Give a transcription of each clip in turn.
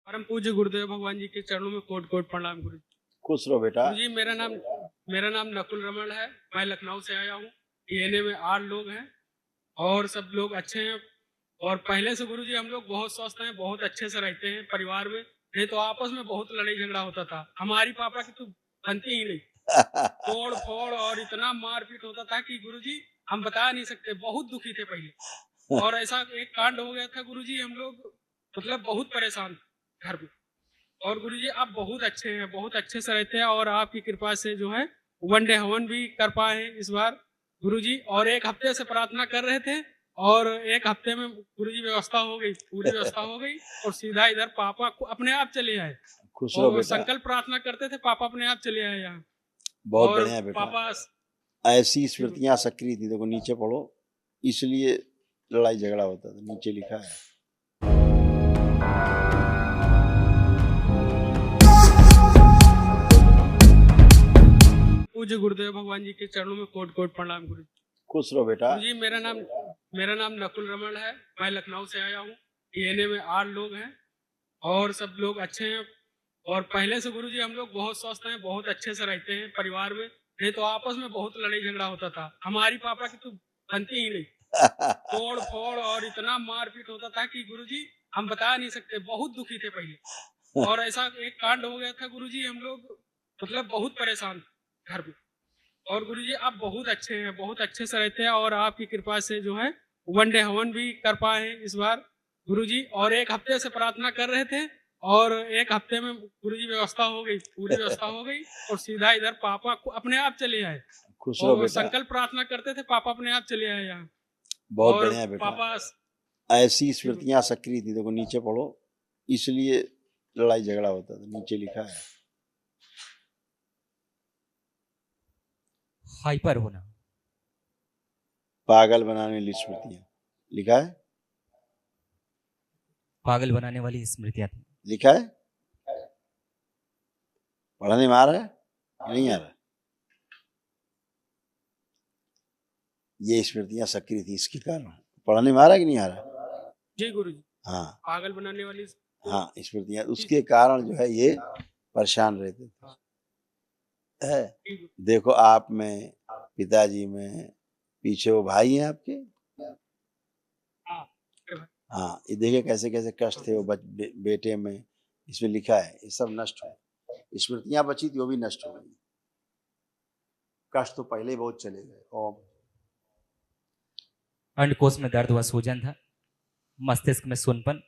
परम पूज्य गुरुदेव भगवान जी के चरणों में कोट कोट प्रणाम गुरु जी। खुश रहो बेटा। गुरु जी मेरा नाम नकुल रमन है। मैं लखनऊ से आया हूँ। डीएनए में 8 लोग हैं और सब लोग अच्छे हैं। और पहले से गुरु जी हम लोग बहुत स्वस्थ हैं, बहुत अच्छे से रहते हैं परिवार में। नहीं तो आपस में बहुत लड़ाई झगड़ा होता था। हमारी पापा की तो बनती ही नहीं, तोड़ फोड़ और इतना मारपीट होता था कि गुरु जी हम बता नहीं सकते। बहुत दुखी थे पहले। और ऐसा एक कांड हो गया था गुरु जी, हम लोग मतलब बहुत परेशान थे घर में। और गुरुजी आप बहुत अच्छे हैं, बहुत अच्छे से रहते हैं और आपकी कृपा से जो है वनडे हवन भी कर पाए हैं इस बार गुरुजी। और एक हफ्ते से प्रार्थना कर रहे थे और एक हफ्ते में गुरुजी व्यवस्था हो गई, पूरी व्यवस्था हो गई और सीधा इधर पापा को अपने आप चले आए। खुश रहो और बेटा। संकल्प प्रार्थना करते थे, पापा अपने आप चले आए यहाँ। बहुत और बढ़िया बेटा। पापा ऐसी स्मृतियां सक्रिय थी, देखो नीचे पढ़ो, इसलिए लड़ाई झगड़ा होता था। नीचे लिखा है पूज्य गुरुदेव भगवान जी के चरणों में कोट कोट प्रणाम गुरु जी। खुश रहो बेटा। गुरु जी मेरा नाम नकुल रमन है। मैं लखनऊ से आया हूँ। डीएनए में 8 लोग हैं और सब लोग अच्छे हैं। और पहले से गुरु जी हम लोग बहुत स्वस्थ हैं, बहुत अच्छे से रहते हैं परिवार में। नहीं तो आपस में बहुत लड़ाई झगड़ा होता था। हमारी पापा की तो बनती ही नहीं, तोड़ फोड़ और इतना मारपीट होता था कि गुरु जी हम बता नहीं सकते। बहुत दुखी थे पहले। और ऐसा एक कांड हो गया था गुरु जी, हम लोग मतलब बहुत परेशान थे घर में। और गुरु जी आप बहुत अच्छे हैं, बहुत अच्छे से रहते हैं और आपकी कृपा से जो है वनडे हवन भी कर पाए हैं इस बार गुरु जी। और एक हफ्ते से प्रार्थना कर रहे थे और एक हफ्ते में गुरु जी व्यवस्था हो गई, पूरी व्यवस्था हो गई और सीधा इधर पापा को अपने आप चले आए। खुश रहो और बेटा। संकल्प प्रार्थना करते थे, पापा अपने आप चले आए यहाँ। बहुत और बढ़िया बेटा। पापा ऐसी स्मृतियां सक्रिय थी, देखो नीचे पढ़ो, इसलिए लड़ाई झगड़ा होता था। नीचे लिखा है हाइपर होना, पागल बनाने वाली स्मृतियां। लिखा है, पागल बनाने वाली स्मृतियां थी। लिखा है। पढ़ने में आ रहा है, नहीं आ रहा? ये स्मृतियां सक्रिय थी, इसके कारण पढ़ने में आ रहा है कि नहीं आ रहा? जी गुरु जी। हाँ पागल बनाने वाली हाँ, स्मृतियां उसके कारण जो है ये परेशान रहते थे। है, देखो आप में, पिताजी में, पीछे वो भाई हैं आपके। हाँ, ये देखिए कैसे कैसे कष्ट थे वो बेटे में। इसमें लिखा है ये सब नष्ट हो, स्मृतियां बची थी वो भी नष्ट हो गई। कष्ट तो पहले ही बहुत चले गए। ओम। अंडकोश में दर्द व सूजन था, मस्तिष्क में सुनपन,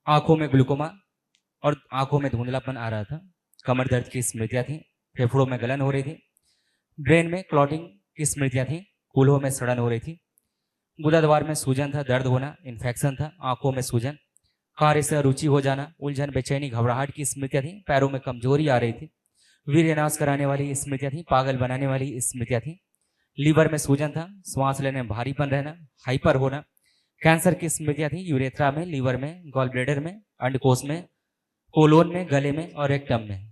आंखों में ग्लूकोमा और आंखों में धुंधलापन आ रहा था। कमर दर्द की स्मृतियां थी, फेफड़ों में गलन हो रही थी, ब्रेन में क्लॉटिंग की स्मृतियां थी, कूल्हों में सड़न हो रही थी, गुदाद्वार में सूजन था, दर्द होना, इन्फेक्शन था, आंखों में सूजन, कार्य से रुचि हो जाना, उलझन, बेचैनी, घबराहट की स्मृतियां थी, पैरों में कमजोरी आ रही थी, वीर्यनाश कराने वाली स्मृतियां थी, पागल बनाने वाली स्मृतियां थी, लीवर में सूजन था, श्वास लेने में भारीपन रहना, हाइपर होना, कैंसर की स्मृतियां थी, यूरेथ्रा में, लीवर में, गॉल ब्लैडर में, अंडकोश में, कोलोन में, गले में और रेक्टम में।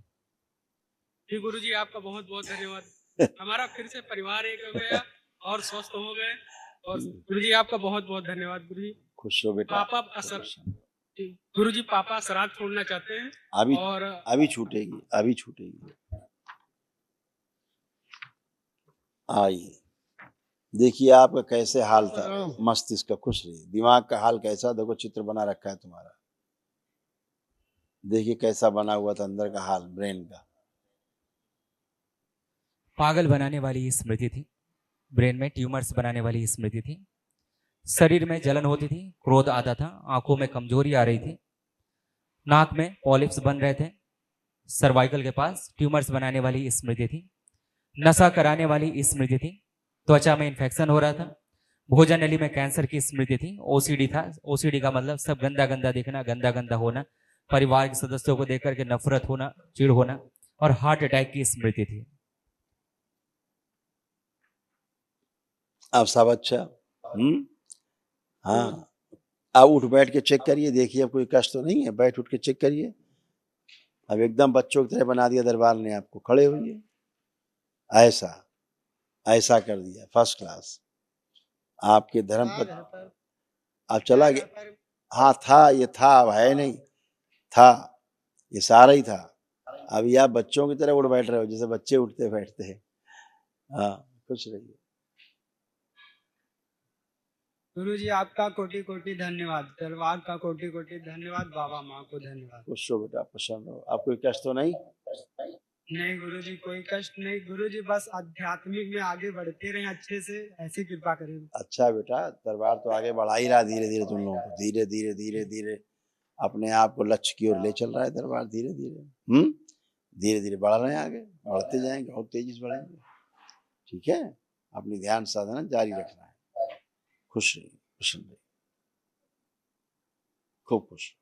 जी गुरु जी आपका बहुत बहुत धन्यवाद। हमारा फिर से परिवार एक हो गया और स्वस्थ हो गए। और गुरु जी आपका बहुत बहुत धन्यवाद गुरु जी। खुश हो बेटा। पापा असर गुरु जी पापा श्राद्ध छोड़ना चाहते हैं। अभी और अभी छूटेगी, अभी छूटेगी। आइए देखिए आपका कैसे हाल था, मस्तिष्क का। खुश रहिए। दिमाग का हाल कैसा, देखो चित्र बना रखा है तुम्हारा। देखिए कैसा बना हुआ था अंदर का हाल, ब्रेन का। पागल बनाने वाली स्मृति थी, ब्रेन में ट्यूमर्स बनाने वाली स्मृति थी, शरीर में जलन होती थी, क्रोध आता था, आंखों में कमजोरी आ रही थी, नाक में पॉलिप्स बन रहे थे, सर्वाइकल के पास ट्यूमर्स बनाने वाली स्मृति थी, नशा कराने वाली स्मृति थी, त्वचा में इन्फेक्शन हो रहा था, भोजन नली में कैंसर की स्मृति थी, ओसीडी था। ओसीडी का मतलब सब गंदा गंदा देखना, गंदा गंदा होना, परिवार के सदस्यों को देख करके नफरत होना, चिढ़ होना और हार्ट अटैक की स्मृति थी। अब सब अच्छा? हाँ, अब उठ बैठ के चेक करिए, देखिए अब कोई कष्ट तो नहीं है। बैठ उठ के चेक करिए। अब एकदम बच्चों की तरह बना दिया दरबार ने आपको। खड़े होइए। ऐसा ऐसा कर दिया, फर्स्ट क्लास। आपके धर्म पर अब चला गया। हाँ था, ये था, अब है नहीं। था, ये सारा ही था। अभी आप बच्चों की तरह उठ बैठ रहे हो जैसे बच्चे उठते बैठते हैं। हाँ, खुश रहिए। गुरु जी आपका कोटि कोटि धन्यवाद, दरबार का कोटि कोटि धन्यवाद, बाबा माँ को धन्यवाद। खुश हो बेटा, प्रसन्न हो। आप कोई कष्ट तो नहीं? नहीं गुरु जी, कोई कष्ट नहीं। गुरु जी बस आध्यात्मिक में आगे बढ़ते रहें अच्छे से, ऐसी कृपा करें। अच्छा बेटा, दरबार तो आगे बढ़ा ही रहा धीरे धीरे तुम लोगों को, धीरे धीरे धीरे धीरे अपने आप को लक्ष्य की ओर ले चल रहा है दरबार धीरे धीरे। धीरे धीरे बढ़ रहे हैं आगे, बढ़ते जाएंगे और तेजी से बढ़ेंगे। ठीक है, अपनी ध्यान साधना जारी रखना है। खुश रहिए, प्रसन्न रहिए, खूब खुश।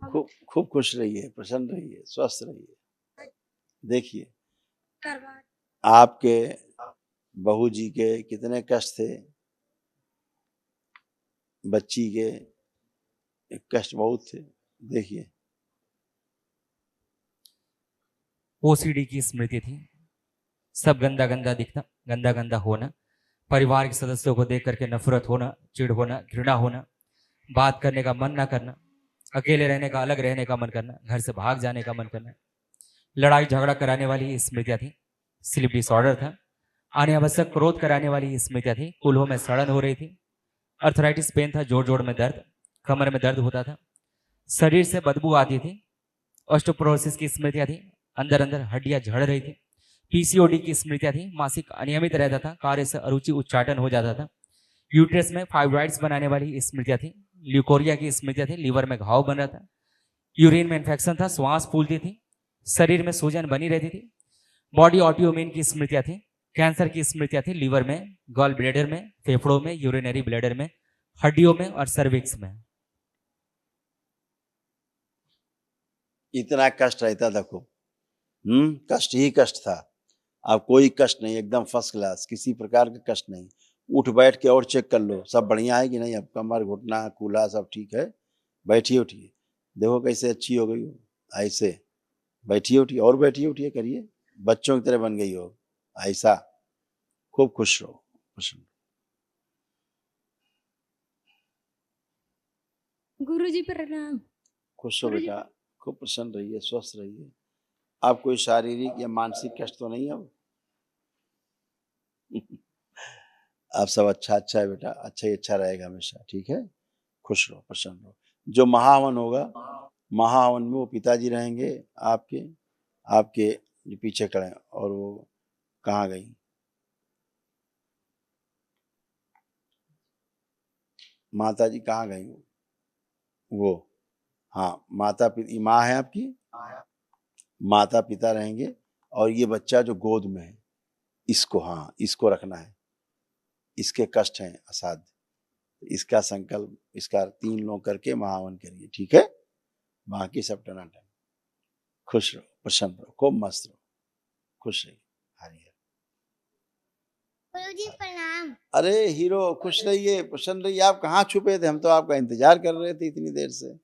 खूब खूब खुश रहिए, प्रसन्न रहिए, स्वस्थ रहिए। देखिए, आपके बहू जी के कितने कष्ट थे, बच्ची के कष्ट बहुत थे। देखिए, ओसीडी की स्मृति थी, सब गंदा गंदा दिखना, गंदा गंदा होना, परिवार के सदस्यों को देख करके नफरत होना, चिढ़ होना, घृणा होना, बात करने का मन ना करना, अकेले रहने का, अलग रहने का मन करना, घर से भाग जाने का मन करना, लड़ाई झगड़ा कराने वाली स्मृतियां थी, स्लीप डिसऑर्डर था, अनावश्यक क्रोध कराने वाली स्मृतियां थी, कूल्हों में सड़न हो रही थी, अर्थराइटिस पेन था, जोड़ जोड़ में दर्द, कमर में दर्द होता था, शरीर से बदबू आती थी, ऑस्टियोपोरोसिस की स्मृतियां थी, अंदर अंदर हड्डियां झड़ रही थी, पीसीओडी की स्मृतियां थी, मासिक अनियमित रहता था, कार्य से अरुचि उच्चाटन हो जाता था, यूट्रस में फाइब्रॉइड्स बनाने वाली स्मृतियां थी, ल्यूकोरिया की स्मृतियां थी, लीवर में घाव बन रहा था, यूरिन में इन्फेक्शन था, श्वास फूलती थी, शरीर में सूजन बनी रहती थी, बॉडी ऑटोइम्यून की स्मृतियां थी, कैंसर की स्मृतियां थी, लीवर में, गॉल ब्लैडर में, फेफड़ों में, यूरिनरी ब्लैडर में, हड्डियों में और सर्विक्स में। इतना कष्ट रहता था खूब। कष्ट ही कष्ट था। अब कोई कष्ट नहीं, एकदम फर्स्ट क्लास, किसी प्रकार का कष्ट नहीं। उठ बैठ के और चेक कर लो सब बढ़िया है कि नहीं। अब कमर, घुटना, कूल्हा सब ठीक है। बैठिए उठिए, देखो कैसे अच्छी हो गई हो। ऐसे बैठिए उठिए, और बैठिए उठिए करिए, बच्चों की तरह बन गई हो। ऐसा खूब खुश रहो, खुश रहो। गुरुजी प्रणाम। खुश हो बेटा, खूब प्रसन्न रहिए, स्वस्थ रहिए। आप कोई शारीरिक या मानसिक कष्ट तो नहीं अब? आप सब अच्छा अच्छा है बेटा, अच्छा ही अच्छा रहेगा हमेशा। ठीक है, खुश रहो, प्रसन्न रहो। जो महाहवन होगा, महाहवन में वो पिताजी रहेंगे आपके, आपके जो पीछे खड़े हैं। और वो कहाँ गई? माता जी कहाँ गई? वो हाँ, माता पिता, माँ है आपकी, माता पिता रहेंगे। और ये बच्चा जो गोद में है, इसको, हाँ, इसको रखना है। इसके कष्ट हैं असाध्य, इसका संकल्प, इसका 3 लोग करके महावन करिए। ठीक है, बाकी सब टनाटन। खुश रहो, प्रसन्न रहो, खूब मस्त रहो, खुश रहिए। हरि हर। गुरुजी प्रणाम। अरे हीरो, खुश रहिए, प्रसन्न रहिए। आप कहाँ छुपे थे? हम तो आपका इंतजार कर रहे थे इतनी देर से।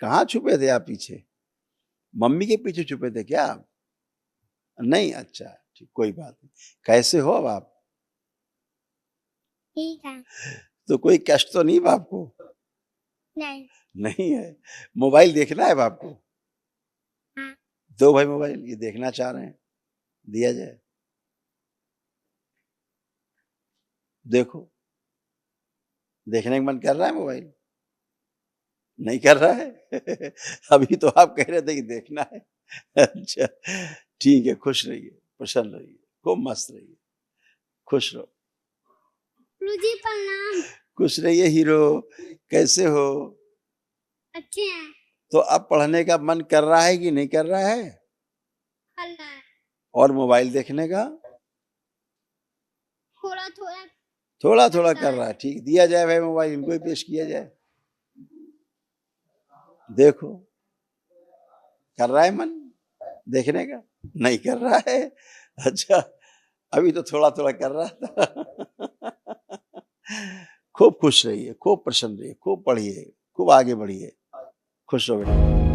कहाँ छुपे थे आप? पीछे मम्मी के पीछे छुपे थे क्या आप? नहीं, अच्छा ठीक, कोई बात नहीं। कैसे हो अब आप? ठीक है। तो कोई कष्ट तो नहीं बाप को? नहीं। नहीं है। मोबाइल देखना है बाप को? हाँ। दो भाई मोबाइल, ये देखना चाह रहे हैं, दिया जाए। देखो, देखने का मन कर रहा है मोबाइल? नहीं कर रहा है? अभी तो आप कह रहे थे कि देखना है। अच्छा ठीक है, खुश रहिए, प्रसन्न रहिए, खूब मस्त रहिए, खुश रहो। गुरुजी प्रणाम। खुश रहिए हीरो, कैसे हो? अच्छे हैं। तो अब पढ़ने का मन कर रहा है कि नहीं कर रहा है? अल्लाह। और मोबाइल देखने का? थोड़ा थोड़ा। थोड़ा थोड़ा कर रहा है। ठीक, दिया जाए भाई मोबाइल, इनको ही पेश किया जाए। देखो, कर रहा है मन देखने का? नहीं कर रहा है। अच्छा, अभी तो थोड़ा थोड़ा कर रहा था। खूब खुश रहिए, खूब प्रसन्न रहिए, खूब पढ़िए, खूब आगे बढ़िए, खुश रहो बेटा।